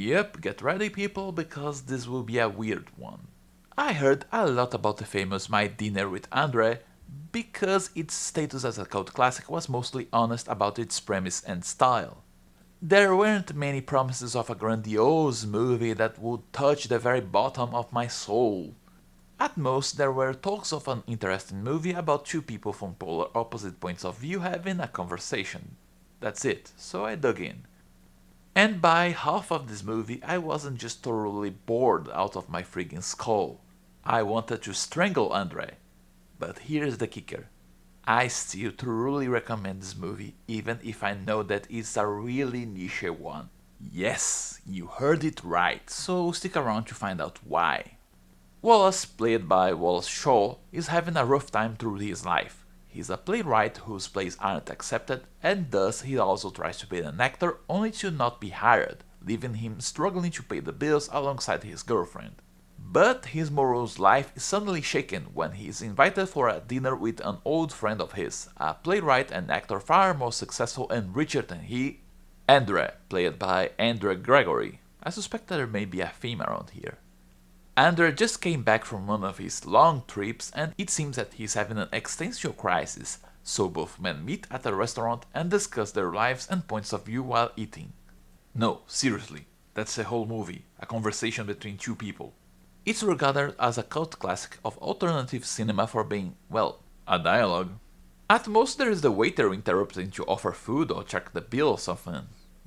Yep, get ready people, because this will be a weird one. I heard a lot about the famous My Dinner with Andre because its status as a cult classic was mostly honest about its premise and style. There weren't many promises of a grandiose movie that would touch the very bottom of my soul. At most, there were talks of an interesting movie about two people from polar opposite points of view having a conversation. That's it, so I dug in. And by half of this movie, I wasn't just thoroughly bored out of my friggin' skull. I wanted to strangle Andre. But here's the kicker. I still truly recommend this movie, even if I know that it's a really niche one. Yes, you heard it right, so stick around to find out why. Wallace, played by Wallace Shaw, is having a rough time through his life. He's a playwright whose plays aren't accepted, and thus he also tries to be an actor only to not be hired, leaving him struggling to pay the bills alongside his girlfriend. But his morose life is suddenly shaken when he is invited for a dinner with an old friend of his, a playwright and actor far more successful and richer than he, Andre, played by Andre Gregory. I suspect there may be a theme around here. Andre just came back from one of his long trips and it seems that he's having an existential crisis, so both men meet at a restaurant and discuss their lives and points of view while eating. No, seriously, that's the whole movie, a conversation between two people. It's regarded as a cult classic of alternative cinema for being, well, a dialogue. At most there is the waiter interrupting to offer food or check the bill or something.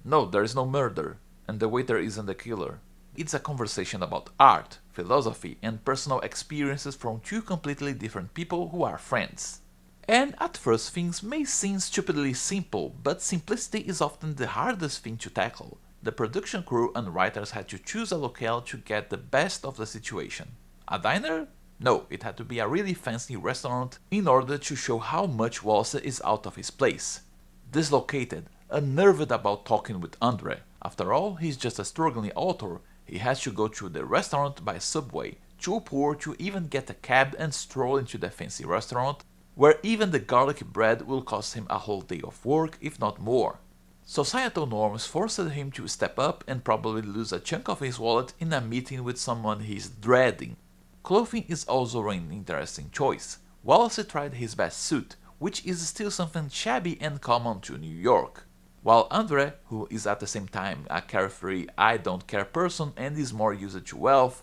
No, there is no murder, and the waiter isn't the killer. It's a conversation about art, philosophy, and personal experiences from two completely different people who are friends. And at first things may seem stupidly simple, but simplicity is often the hardest thing to tackle. The production crew and writers had to choose a locale to get the best of the situation. A diner? No, it had to be a really fancy restaurant in order to show how much Wallace is out of his place. Dislocated, unnerved about talking with Andre. After all, he's just a struggling author. He has to go to the restaurant by subway, too poor to even get a cab and stroll into the fancy restaurant, where even the garlic bread will cost him a whole day of work, if not more. Societal norms forced him to step up and probably lose a chunk of his wallet in a meeting with someone he's dreading. Clothing is also an interesting choice. Wallace tried his best suit, which is still something shabby and common to New York. While Andre, who is at the same time a carefree I don't care person and is more used to wealth,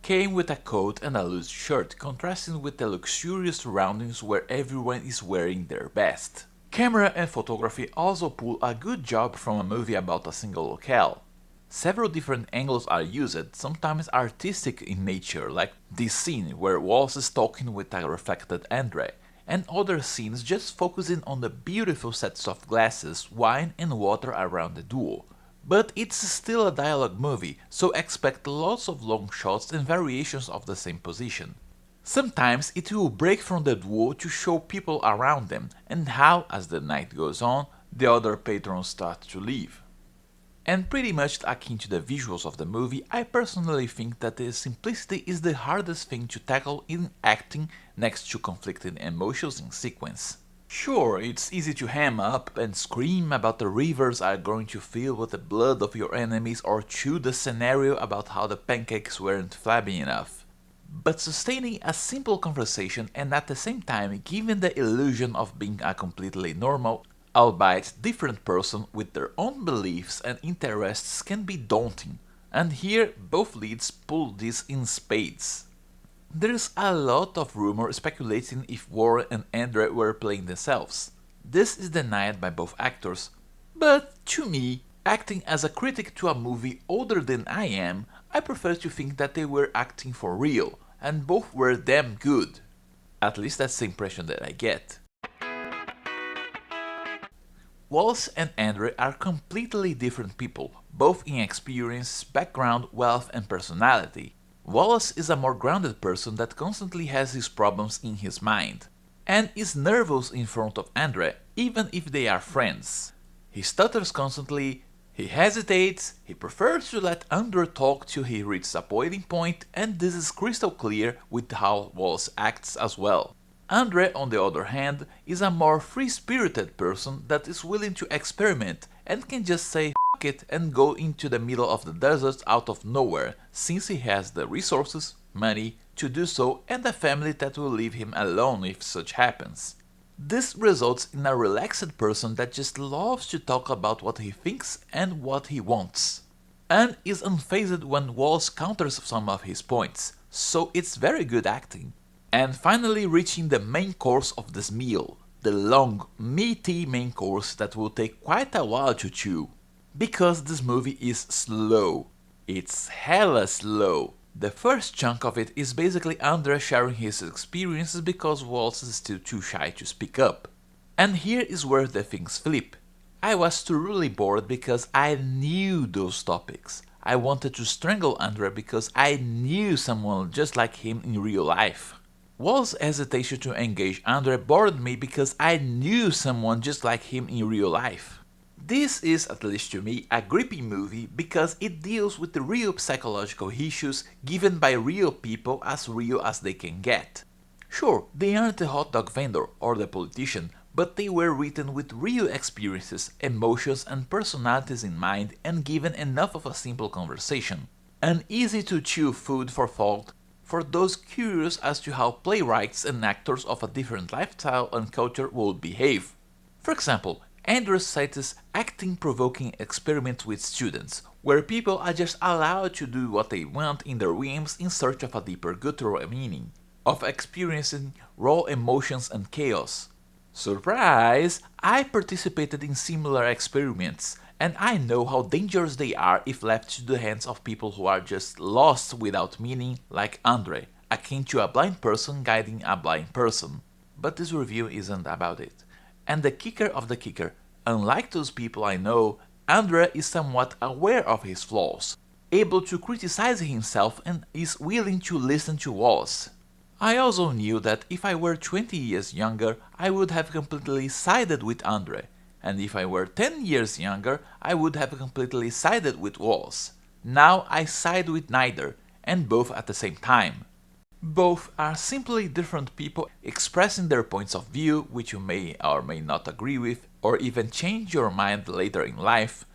came with a coat and a loose shirt, contrasting with the luxurious surroundings where everyone is wearing their best. Camera and photography also pull a good job from a movie about a single locale. Several different angles are used, sometimes artistic in nature, like this scene where Wallace is talking with a reflected Andre, and other scenes just focusing on the beautiful sets of glasses, wine and water around the duo. But it's still a dialogue movie, so expect lots of long shots and variations of the same position. Sometimes it will break from the duo to show people around them, and how, as the night goes on, the other patrons start to leave. And pretty much akin to the visuals of the movie, I personally think that the simplicity is the hardest thing to tackle in acting next to conflicting emotions in sequence. Sure, it's easy to ham up and scream about the rivers are going to fill with the blood of your enemies or chew the scenario about how the pancakes weren't flabby enough. But sustaining a simple conversation and at the same time giving the illusion of being a completely normal, albeit different person with their own beliefs and interests can be daunting, and here both leads pull this in spades. There's a lot of rumor speculating if Warren and Andre were playing themselves. This is denied by both actors, but to me, acting as a critic to a movie older than I am, I prefer to think that they were acting for real, and both were damn good. At least that's the impression that I get. Wallace and Andre are completely different people, both in experience, background, wealth and personality. Wallace is a more grounded person that constantly has his problems in his mind, and is nervous in front of Andre, even if they are friends. He stutters constantly, he hesitates, he prefers to let Andre talk till he reaches a boiling point, and this is crystal clear with how Wallace acts as well. Andre, on the other hand, is a more free-spirited person that is willing to experiment and can just say it and go into the middle of the desert out of nowhere, since he has the resources, money to do so, and a family that will leave him alone if such happens. This results in a relaxed person that just loves to talk about what he thinks and what he wants, and is unfazed when Wallace counters some of his points, so it's very good acting. And finally reaching the main course of this meal, the long, meaty main course that will take quite a while to chew. Because this movie is slow. It's hella slow. The first chunk of it is basically Andre sharing his experiences because Wallace is still too shy to speak up. And here is where the things flip. I was truly bored because I knew those topics. I wanted to strangle Andre because I knew someone just like him in real life. Wallace's hesitation to engage Andre bored me because I knew someone just like him in real life. This is, at least to me, a gripping movie because it deals with the real psychological issues given by real people as real as they can get. Sure, they aren't the hot dog vendor or the politician, but they were written with real experiences, emotions and personalities in mind and given enough of a simple conversation. An easy to chew food for thought for those curious as to how playwrights and actors of a different lifestyle and culture would behave. For example, Andrew cites acting-provoking experiments with students, where people are just allowed to do what they want in their whims in search of a deeper guttural meaning, of experiencing raw emotions and chaos. Surprise! I participated in similar experiments, and I know how dangerous they are if left to the hands of people who are just lost without meaning, like Andre, akin to a blind person guiding a blind person. But this review isn't about it. And the kicker of the kicker, unlike those people I know, Andre is somewhat aware of his flaws, able to criticize himself and is willing to listen to Wallace. I also knew that if I were 20 years younger, I would have completely sided with Andre, and if I were 10 years younger, I would have completely sided with Wallace. Now I side with neither, and both at the same time. Both are simply different people expressing their points of view, which you may or may not agree with, or even change your mind later in life,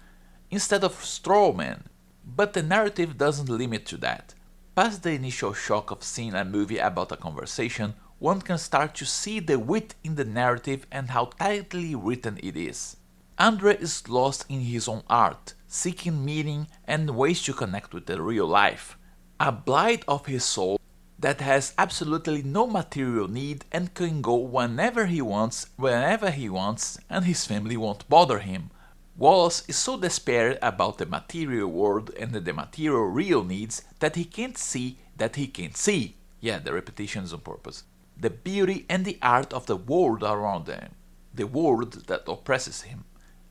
instead of straw men. But the narrative doesn't limit to that. Past the initial shock of seeing a movie about a conversation, one can start to see the wit in the narrative and how tightly written it is. Andre is lost in his own art, seeking meaning and ways to connect with the real life. A blight of his soul that has absolutely no material need and can go whenever he wants, whenever he wants, and his family won't bother him. Wallace is so despaired about the material world and the material real needs that he can't see that he can't see. Yeah, the repetition is on purpose. The beauty and the art of the world around him, the world that oppresses him.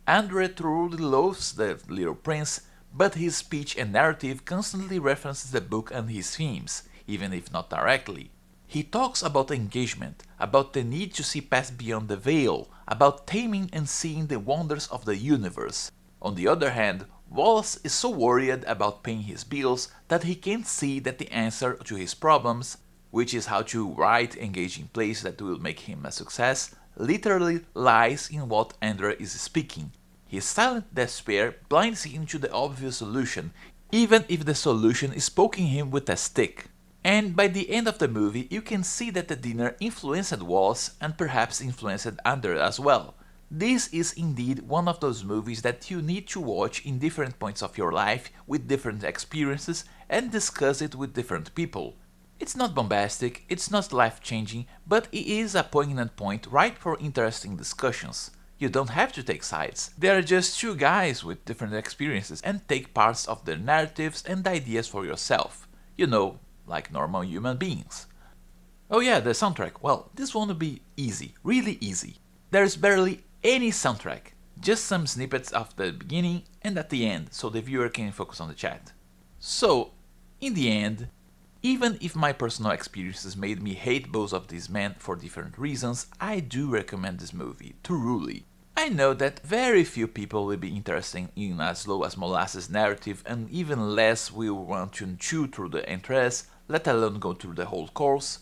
Andre truly loves the Little Prince, but his speech and narrative constantly references the book and his themes, even if not directly. He talks about engagement, about the need to see past beyond the veil, about taming and seeing the wonders of the universe. On the other hand, Wallace is so worried about paying his bills that he can't see that the answer to his problems, which is how to write engaging plays that will make him a success, literally lies in what Andre is speaking. His silent despair blinds him to the obvious solution, even if the solution is poking him with a stick. And by the end of the movie, you can see that the dinner influenced Wallace and perhaps influenced Andre as well. This is indeed one of those movies that you need to watch in different points of your life with different experiences and discuss it with different people. It's not bombastic, it's not life-changing, but it is a poignant point ripe for interesting discussions. You don't have to take sides. They are just two guys with different experiences and take parts of their narratives and ideas for yourself. You know, like normal human beings. Oh yeah, the soundtrack. Well, this one will be easy, really easy. There's barely any soundtrack, just some snippets of the beginning and at the end, so the viewer can focus on the chat. So, in the end, even if my personal experiences made me hate both of these men for different reasons, I do recommend this movie, truly. I know that very few people will be interested in a slow as molasses narrative and even less will want to chew through the entrées, let alone go through the whole course.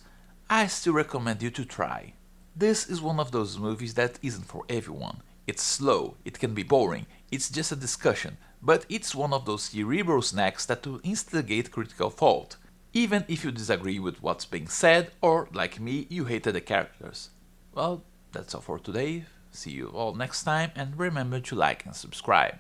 I still recommend you to try. This is one of those movies that isn't for everyone. It's slow, it can be boring, it's just a discussion, but it's one of those cerebral snacks that will instigate critical thought, even if you disagree with what's being said or, like me, you hated the characters. Well, that's all for today. See you all next time, and remember to like and subscribe.